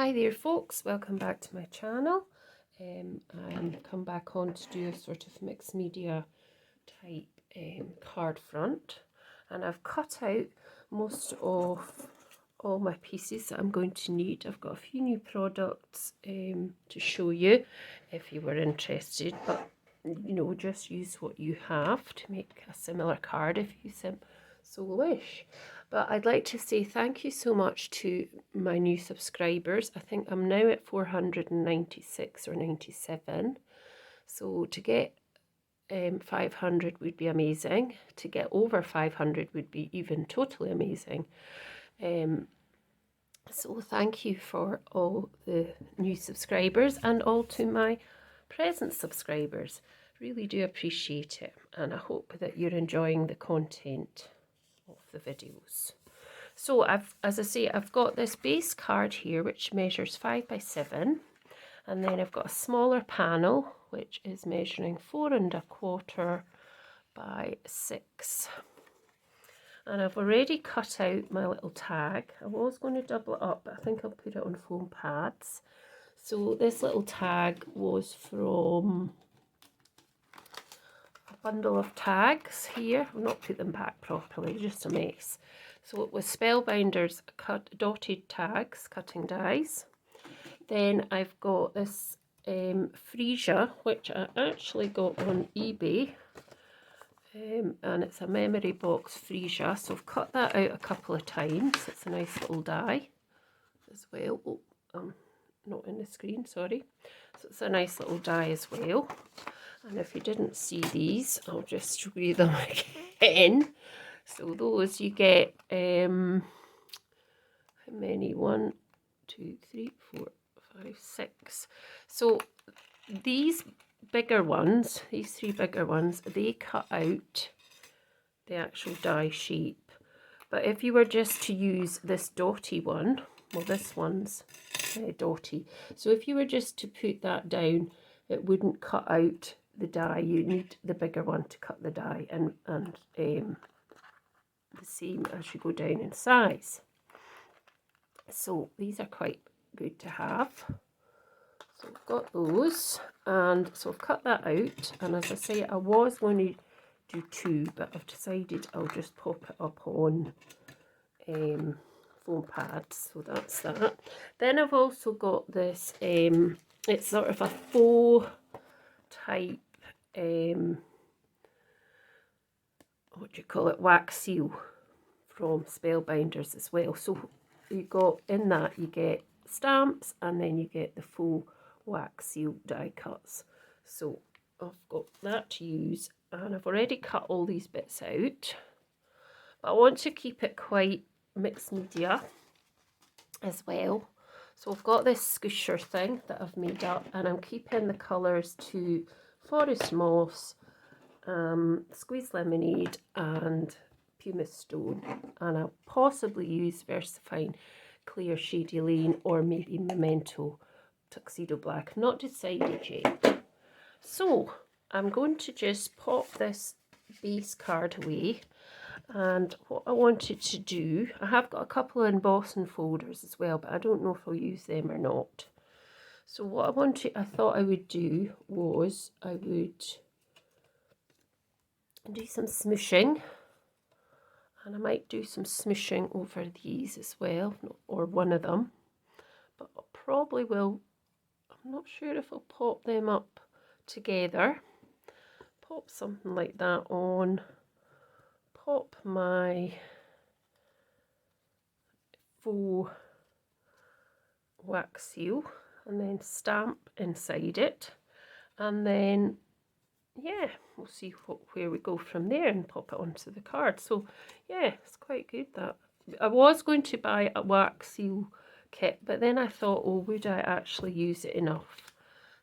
Hi there folks, welcome back to my channel. I'm come back on to do a sort of mixed media type card front, and I've cut out most of all my pieces that I'm going to need. I've got a few new products to show you if you were interested, but you know, just use what you have to make a similar card if you so wish. But I'd like to say thank you so much to my new subscribers. I think I'm now at 496 or 97. So to get 500 would be amazing. To get over 500 would be even totally amazing. So thank you for all the new subscribers and all to my present subscribers. Really do appreciate it, and I hope that you're enjoying the content of the videos. So as I say, I've got this base card here which measures 5 by 7, and then I've got a smaller panel which is measuring 4 1/4 by 6. And I've already cut out my little tag. I was going to double it up, but I think I'll put it on foam pads. So this little tag was from a bundle of tags here. I've not put them back properly, just a mess. So it was Spellbinder's dotted tags, cutting dies. Then I've got this Freesia, which I actually got on eBay. And it's a memory box Freesia, so I've cut that out a couple of times. It's a nice little die as well. Oh, not in the screen, sorry. So it's a nice little die as well. And if you didn't see these, I'll just show you them again. So those you get, how many? 1, 2, 3, 4, 5, 6. So these bigger ones, these 3 bigger ones, they cut out the actual die shape. But if you were just to use this dotty one, well, this one's dotty. So if you were just to put that down, it wouldn't cut out the die. You need the bigger one to cut the die, and the same as you go down in size. So these are quite good to have. So I've got those, and so I've cut that out, and as I say, I was going to do 2, but I've decided I'll just pop it up on foam pads, so that's that. Then I've also got this, it's sort of a faux type, what do you call it, wax seal from Spellbinders as well. So you got, in that you get stamps, and then you get the faux wax seal die cuts. So I've got that to use, and I've already cut all these bits out, but I want to keep it quite mixed media as well. So I've got this squisher thing that I've made up, and I'm keeping the colours to Forest Moss, Squeezed Lemonade and Pumice Stone, and I'll possibly use VersaFine Clear Shady Lane or maybe Memento Tuxedo Black. Not decided yet. So I'm going to just pop this base card away, and what I wanted to do, I have got a couple of embossing folders as well, but I don't know if I'll use them or not. So what I thought I would do was I would do some smooshing, and I might do some smooshing over these as well, or one of them, but I probably will, I'm not sure if I'll pop them up together. Pop something like that on, pop my faux wax seal, and then stamp inside it, and then yeah, we'll see where we go from there and pop it onto the card. So yeah, it's quite good. That I was going to buy a wax seal kit, but then I thought, oh, would I actually use it enough?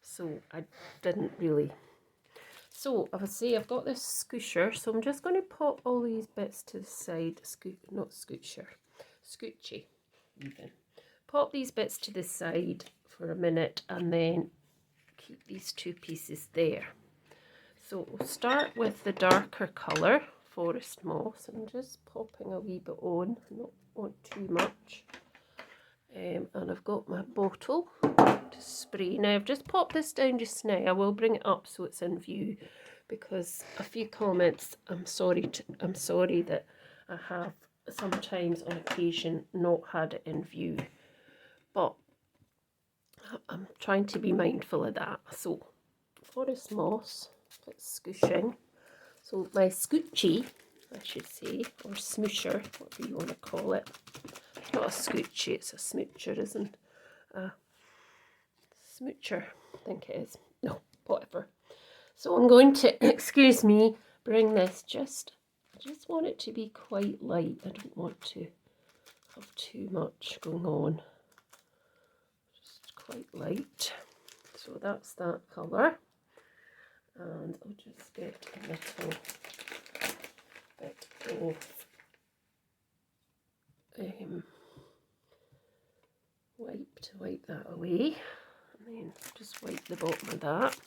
So I didn't really. So obviously I've got this squisher, so I'm just going to pop all these bits to the side. Not scoocher, scoochy even. Pop these bits to the side for a minute, and then keep these 2 pieces there. So we'll start with the darker colour, Forest Moss. I'm just popping a wee bit on, not want too much. And I've got my bottle to spray. Now I've just popped this down just now. I will bring it up so it's in view, because a few comments, I'm sorry that I have sometimes on occasion not had it in view, but I'm trying to be mindful of that. So forest moss, it's scooshing. So my scoochie, I should say, or smoosher, whatever you want to call it. It's not a scoochie, it's a smoocher, isn't a smoocher, I think it is. No, whatever. So I'm going to, excuse me, bring this I just want it to be quite light. I don't want to have too much going on. Just quite light. So that's that colour. And I'll just get a little bit of wipe to wipe that away, and then just wipe the bottom of that.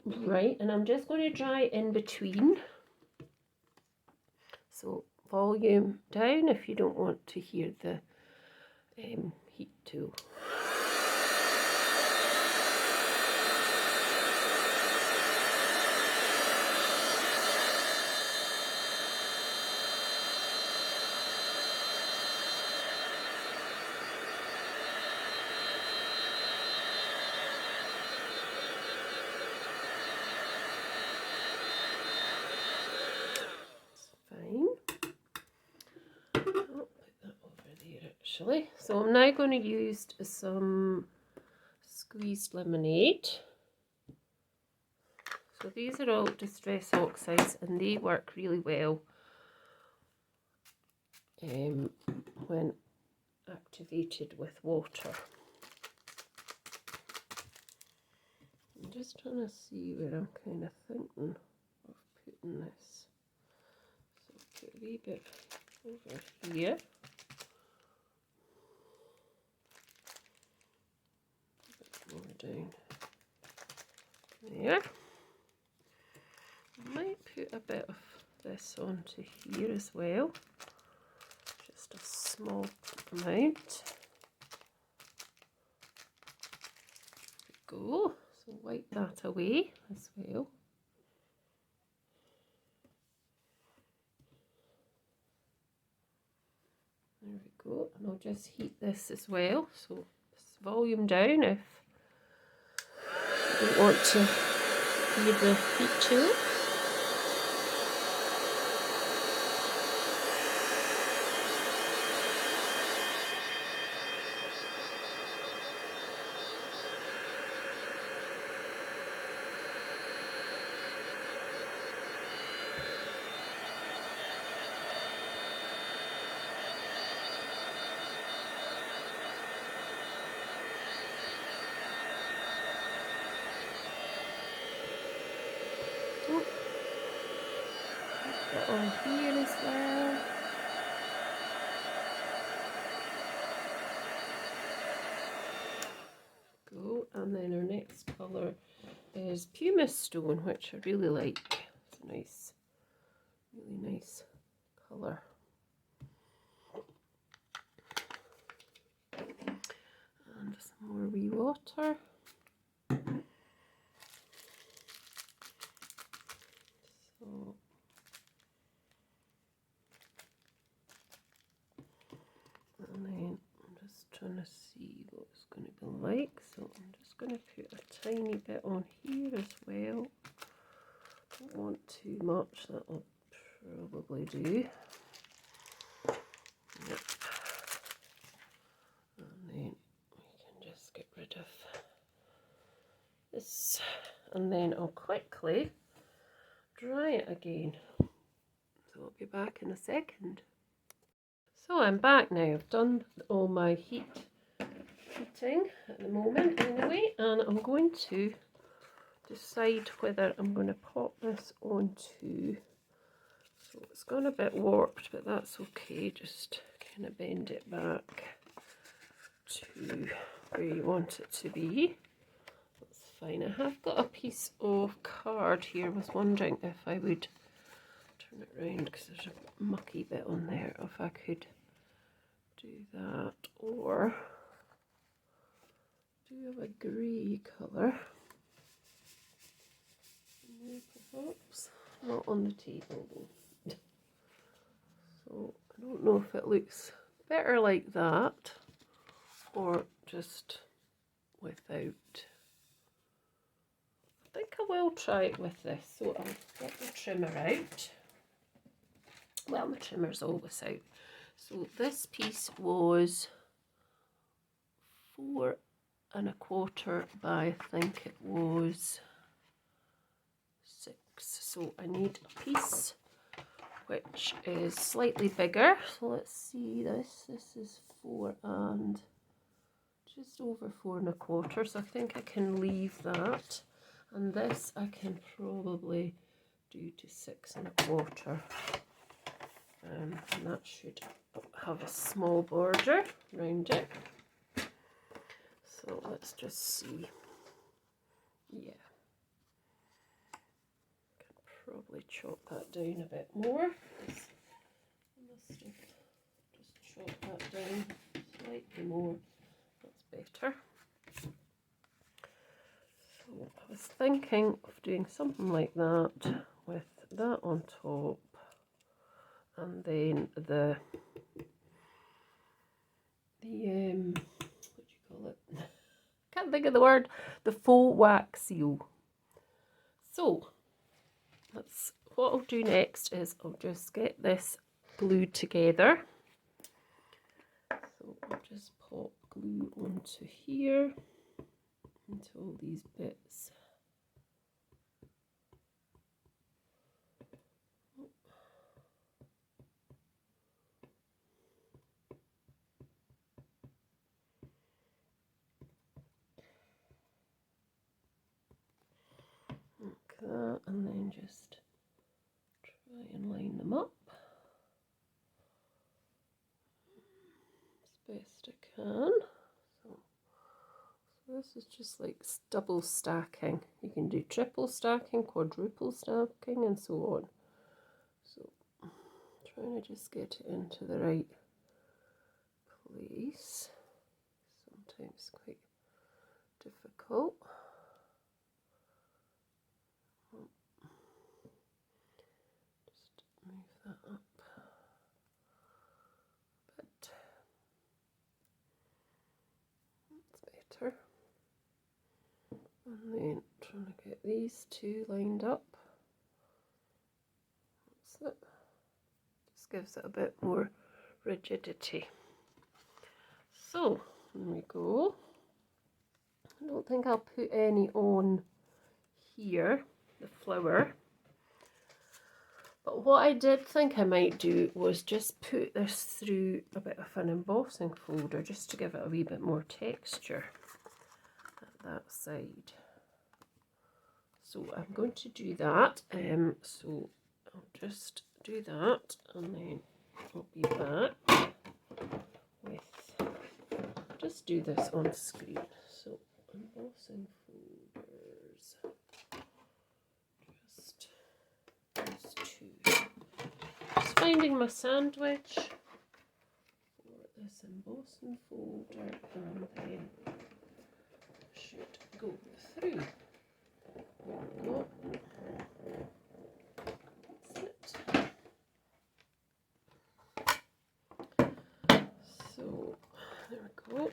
Right, and I'm just going to dry in between. So volume down if you don't want to hear the heat tool. Actually, so I'm now going to use some squeezed lemonade. So these are all distress oxides, and they work really well when activated with water. I'm just trying to see where I'm kind of thinking of putting this. So put a wee bit over here. More down there. I might put a bit of this onto here as well, just a small amount. There we go. So wipe that away as well. There we go, and I'll just heat this as well. So volume down if you don't want to hear the heat tool. On here as well. Go, and then our next colour is Pumice stone, which I really like. It's a nice, really nice colour. And some more wee water. So and then I'm just trying to see what it's going to be like, so I'm just going to put a tiny bit on here as well. Don't want too much, that'll probably do. Yep. And then we can just get rid of this, and then I'll quickly dry it again. So I'll be back in a second. So I'm back now. I've done all my heating at the moment anyway, and I'm going to decide whether I'm going to pop this onto, so it's gone a bit warped, but that's okay, just kind of bend it back to where you want it to be. That's fine. I have got a piece of card here. I was wondering if I would turn it round because there's a mucky bit on there, if I could do that, or do you have a grey colour? No, perhaps not on the table though. So I don't know if it looks better like that or just without. I think I will try it with this. So I'll get the trimmer out. Well, my trimmer's always out. So this piece was 4 1/4 by, I think it was 6. So I need a piece which is slightly bigger. So let's see this. This is 4 and just over 4 1/4. So I think I can leave that. And this I can probably do to 6 1/4. And that should have a small border around it. So let's just see. Yeah. Can probably chop that down a bit more. I must have just chopped that down slightly more. That's better. So I was thinking of doing something like that with that on top. And then the what do you call it? Can't think of the word. The faux wax seal. So what I'll do next is I'll just get this glued together. So I'll just pop glue onto here, into all these bits. Like that, and then just try and line them up as best I can. So this is just like double stacking. You can do triple stacking, quadruple stacking, and so on. So trying to just get it into the right place. Sometimes quite difficult. Just move that up a bit. That's better. And then trying to get these two lined up. That's it. Just gives it a bit more rigidity. So there we go. I don't think I'll put any on here, the flower. But what I did think I might do was just put this through a bit of an embossing folder just to give it a wee bit more texture at that side. So I'm going to do that. So I'll just do that and then I'll be back with, just do this on screen. So embossing folders, just these two. Just finding my sandwich for this embossing folder and then should go through. There we go. That's it. So there we go.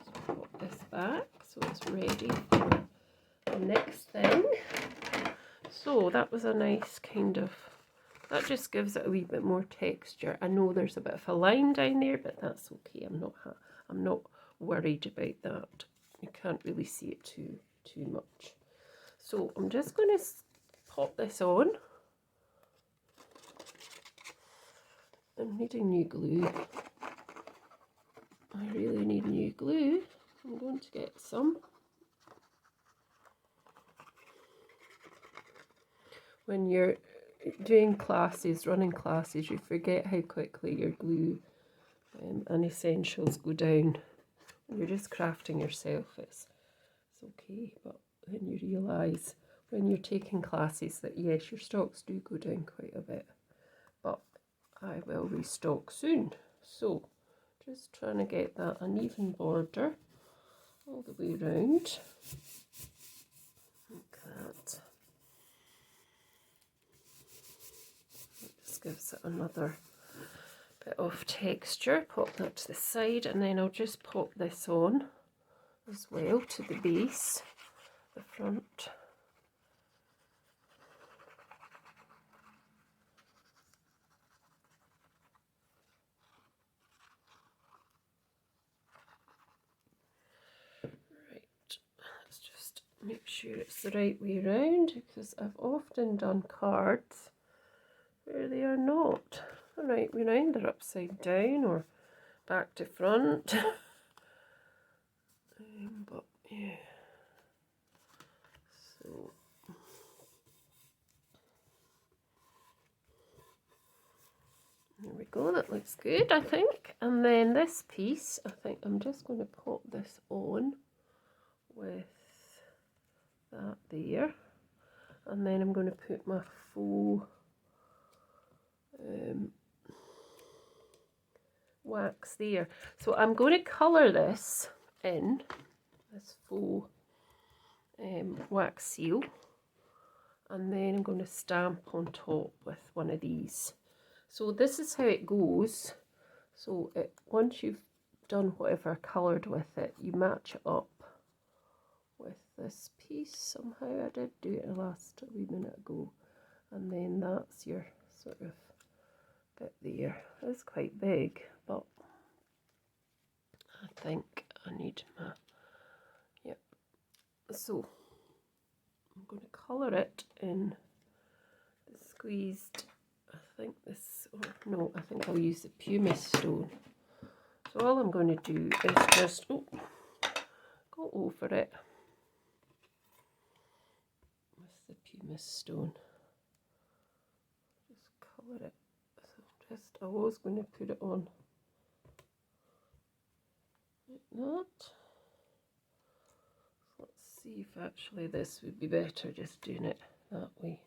So put this back so it's ready for the next thing. So that was a nice kind of, that just gives it a wee bit more texture. I know there's a bit of a line down there, but that's okay. I'm not worried about that. You can't really see it too much. So I'm just going to pop this on. I'm needing new glue. I really need new glue. I'm going to get some. When you're doing classes, running classes, you forget how quickly your glue and essentials go down. When you're just crafting yourself, it's okay, but then you realise when you're taking classes that yes, your stocks do go down quite a bit, but I will restock soon. So just trying to get that an even border all the way around, like that. It just gives it another bit of texture. Pop that to the side, and then I'll just pop this on as well to the base, the front. Let's just make sure it's the right way round, because I've often done cards where they are not the right way round. They're upside down or back to front. But yeah, so there we go, that looks good, I think. And then this piece, I think I'm just going to pop this on with that there, and then I'm going to put my faux wax there. So I'm going to colour this in this faux wax seal, and then I'm going to stamp on top with one of these. So this is how it goes. So once you've done whatever coloured with it, you match it up with this piece somehow. I did do it last a wee minute ago, and then that's your sort of bit there. It's quite big, but I think I need my, yep. So I'm going to colour it in the squeezed, I think this, or no, I think I'll use the pumice stone. So all I'm going to do is just go over it with the pumice stone. Just colour it. So I was going to put it on like that. So let's see if actually this would be better, just doing it that way,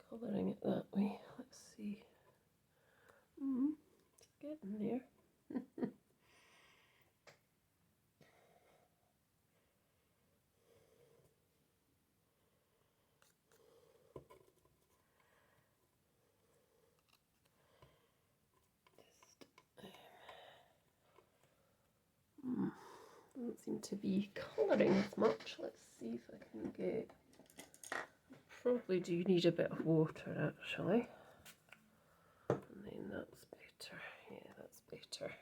colouring it that way. Let's see. It's getting there. Doesn't seem to be colouring as much. Let's see if I can get, probably do need a bit of water actually, and then that's better. Yeah, that's better.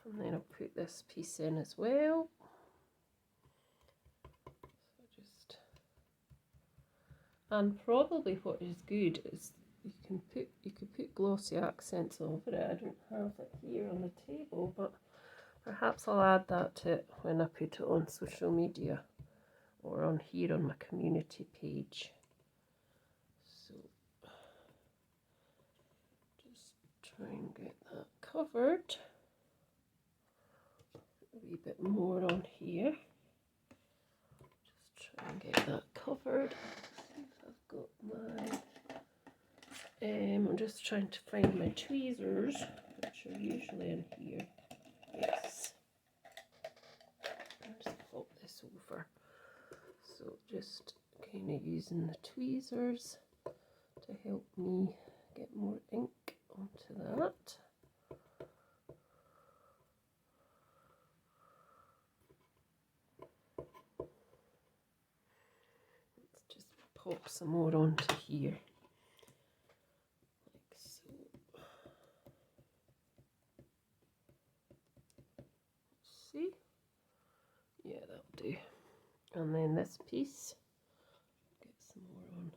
And then I'll put this piece in as well. So just, and probably what is good is you could put glossy accents over it. I don't have it here on the table, but perhaps I'll add that to it when I put it on social media or on here on my community page. So just try and get that covered. A wee bit more on here. Just try and get that covered. See if I've got my I'm just trying to find my tweezers, which are usually in here. Yes. I'll just pop this over. So just kind of using the tweezers to help me get more ink onto that. Let's just pop some more onto here. See? Yeah, that'll do. And then this piece, get some more on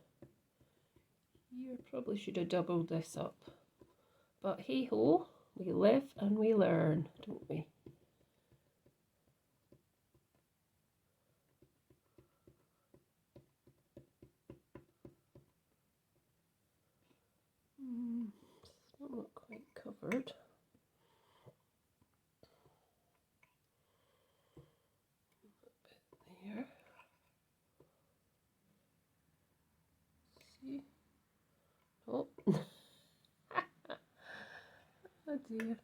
here. Probably should have doubled this up. But hey ho, we live and we learn, don't we? It's not quite covered. There. See? Oh, Oh dear.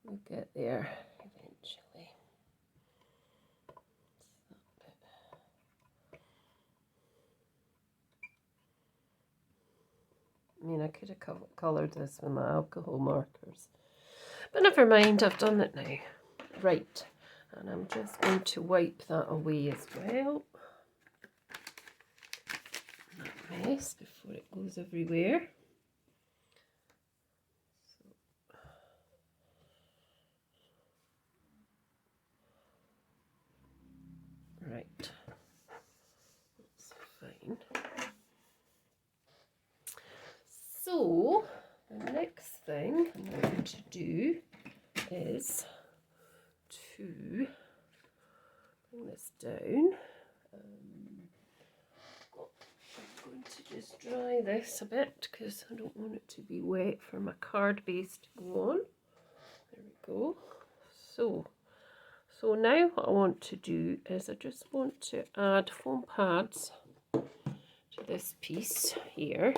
We'll get there eventually. I mean, I could have coloured this with my alcohol markers. But never mind, I've done it now. Right, and I'm just going to wipe that away as well. That mess before it goes everywhere. Right, that's fine. So, the next thing I'm going to do is to bring this down. I'm going to just dry this a bit because I don't want it to be wet for my card base to go on. There we go. So now what I want to do is I just want to add foam pads to this piece here.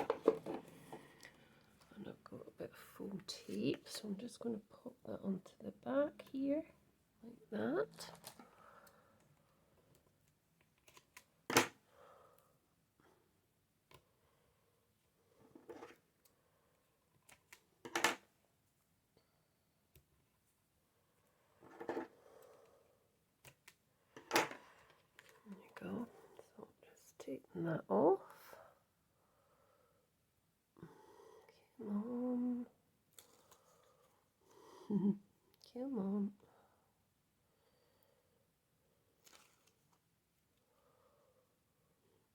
And I've got a bit of foam tape, so I'm just going to pop that onto the back here, like that. There you go. So just taking that off. Come on. Come on.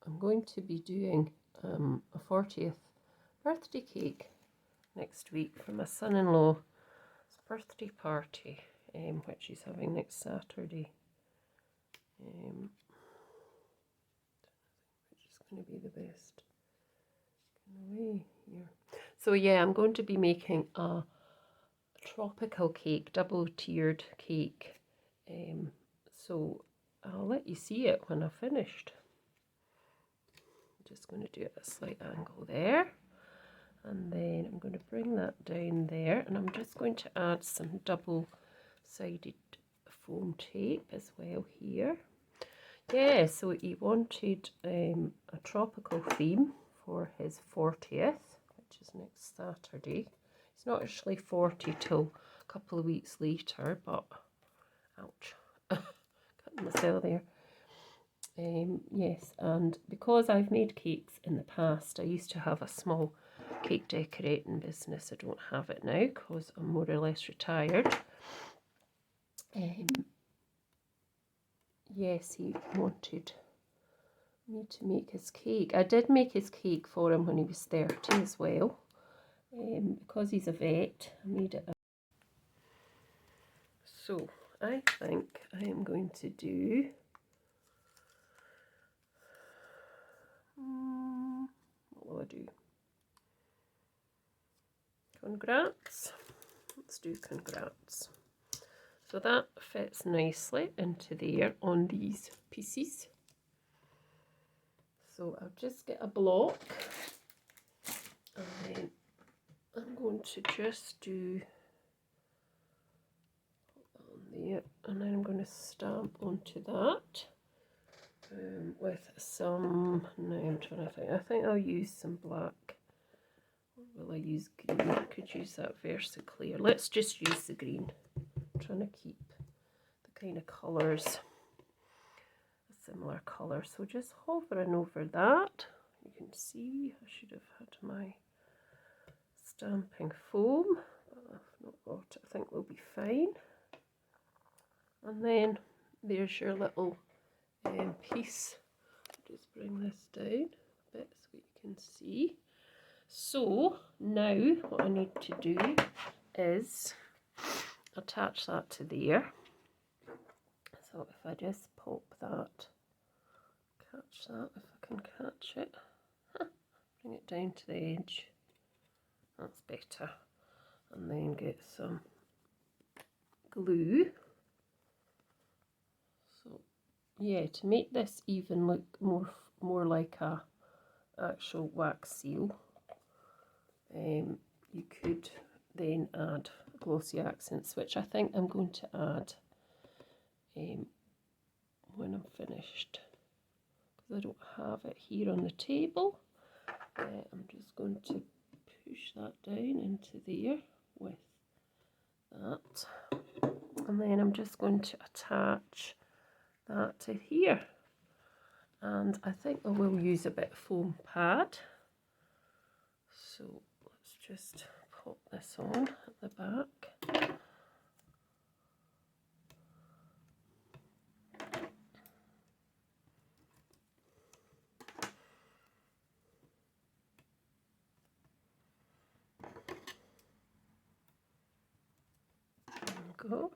I'm going to be doing a 40th birthday cake next week for my son-in-law's birthday party, which he's having next Saturday. Which is going to be the best. Away here. So yeah, I'm going to be making a tropical cake, double-tiered cake. So I'll let you see it when I've finished. I'm just going to do it at a slight angle there. And then I'm going to bring that down there, and I'm just going to add some double-sided foam tape as well here. Yeah, so he wanted a tropical theme for his 40th, which is next Saturday. He's not actually 40 till a couple of weeks later, but ouch, cutting myself there. Yes, and because I've made cakes in the past, I used to have a small cake decorating business. I don't have it now because I'm more or less retired. Yes, he wanted me to make his cake. I did make his cake for him when he was 30 as well. Because he's a vet, I made it. So I think I am going to do what will I do? Congrats. Let's do congrats. So that fits nicely into there on these pieces. So I'll just get a block, and then I'm going to just do on there, and then I'm going to stamp onto that with some, now I'm trying to think, I think I'll use some black. Or will I use green? I could use that Versaclear. Let's just use the green. I'm trying to keep the kind of colours a similar colour. So just hovering over that, you can see I should have had my stamping foam, but I've not got it. I think we'll be fine. And then there's your little piece. Just bring this down a bit so you can see. So now what I need to do is attach that to there. So if I just pop that, catch that if I can catch it, bring it down to the edge, that's better, and then get some glue. So yeah, to make this even look more like a actual wax seal, you could then add glossy accents, which I think I'm going to add when I'm finished, because I don't have it here on the table. I'm just going to push that down into there with that, and then I'm just going to attach that to here, and I think I will use a bit of foam pad. So let's just pop this on at the back. Go.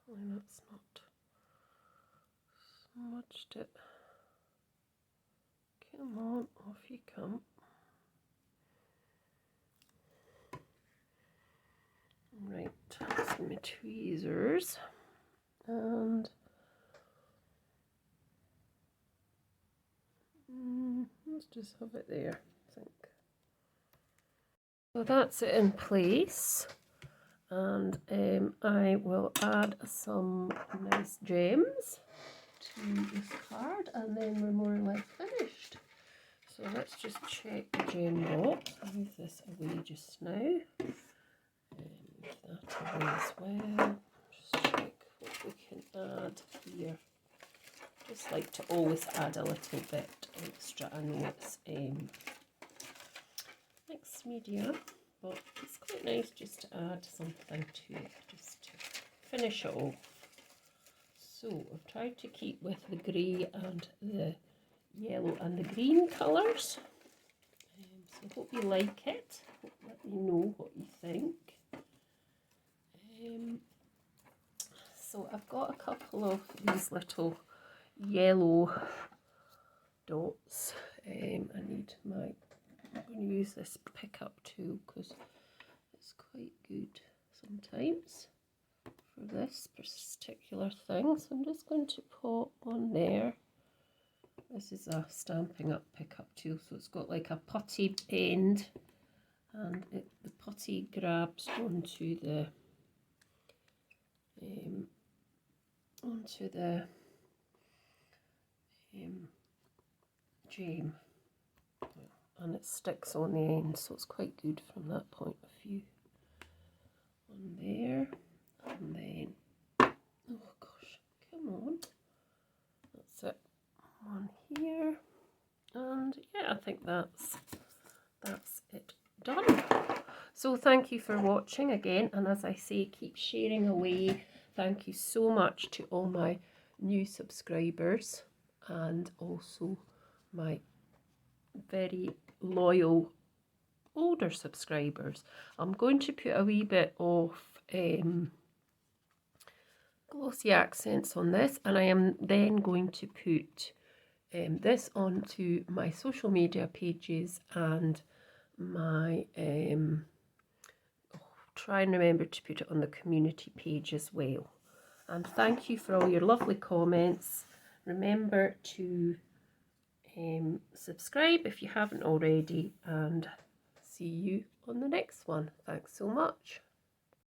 Hopefully that's not smudged it. Come on, off you come. Right, that's my tweezers, and let's just have it there, I think. So that's it in place. And I will add some nice gems to this card, and then we're more or less finished. So let's just check the gem box. I'll move this away just now. Move that away as well. Just check what we can add here. Just like to always add a little bit extra. I know it's mixed media, but it's quite nice just to add something to it, just to finish it off. So I've tried to keep with the grey and the yellow and the green colours. So I hope you like it. Let me know what you think. So I've got a couple of these little yellow dots. I'm going to use this pickup tool because it's quite good sometimes for this particular thing. So I'm just going to pop one there. This is a Stampin' Up pickup tool, so it's got like a putty end, and the putty grabs onto the gem, and it sticks on the end, so it's quite good from that point of view. One there, and then, oh gosh, come on, that's it, one here, and yeah, I think that's it done. So thank you for watching again, and as I say, keep sharing away. Thank you so much to all my new subscribers and also my very loyal older subscribers. I'm going to put a wee bit of glossy accents on this, and I am then going to put this onto my social media pages and my try and remember to put it on the community page as well. And thank you for all your lovely comments. Remember to subscribe if you haven't already, and see you on the next one. Thanks so much.